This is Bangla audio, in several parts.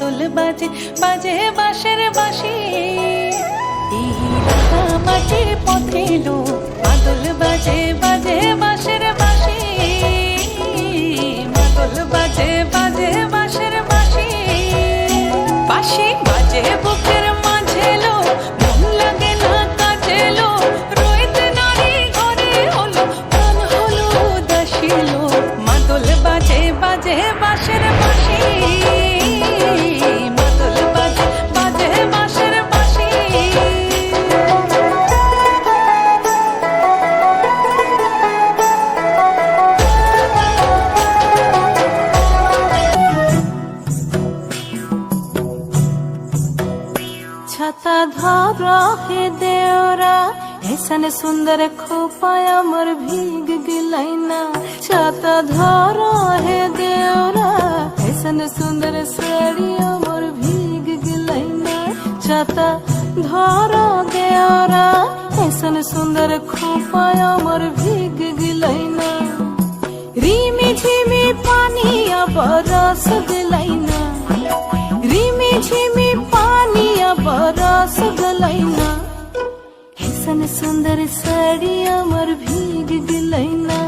মাদল বাজে বাজে বাঁশের বাঁশি। এই রাঙা মাটির পথে এলো মাদল বাজে বাজে বাঁশের বাঁশি। মাদল বাজে বাজে বাঁশের বাঁশি। বাঁশি বাজে বুকের মাঝে এলো, মন লাগে না কাজে এলো। রইতে নারী ঘরে হলো, প্রাণ হলো উদাসী এলো। মাদল বাজে বাজে বাঁশের বাঁশি। মাদল বাজে বাজে বাঁশের বাঁশি। छाता धर हे देवरा, ऐसन सुंदर खोपाय अमर भीग गिलैना। छाता धर हे देवरा, ऐसन सुंदर साड़ी अमर भीग गिलैना। छाता धर देवरा, ऐसन सुंदर खोपाय अमर भीग गिलैना। रिमी झिमी पानी अब रस गिलैना। रिमी झिमी पानी अब रस गलैना। ऐसन सुंदर साड़ी अमर भीग गिलैना।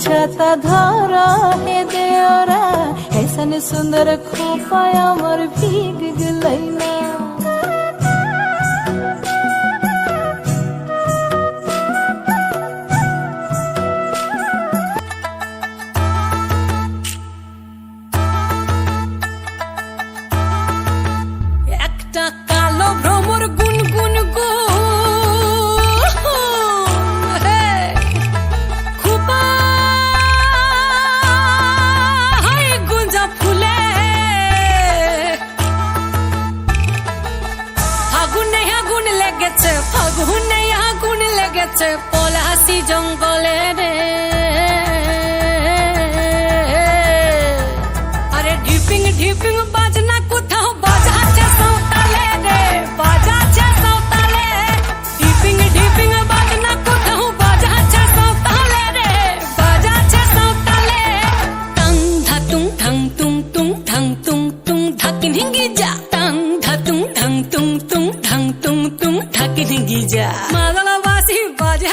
छाता धरा हे देवरा, ऐसन सुंदर खोपा अमर भीग गिलैना। একটা কালো ভ্রমর গুনগুন গো খুপা হায় গুঞ্জা ফুলে। আগুনে আগুন লেগেছে, ফাগুনে আগুন লেগেছে পলাশি জঙ্গলে রে। আরে ঢিপিং ঢিপিং বাজনা কোথাও বাজাচ্ছে সাঁওতালে রে, বাজাচ্ছে সাঁওতালে। ঢিপিং ঢিপিং বাজনা কোথাও বাজাচ্ছে সাঁওতালে রে, বাজাচ্ছে সাঁওতালে। টাং ধাতুং ঠাং তুং তুং ঠাং তুং তুং ধাকিন হিঙ্গি যা। টাং ধাতুং ঠাং তুং তুং ঠাং তুং তুং ধাকিন হিঙ্গি যা। মাদল বাসি বাজে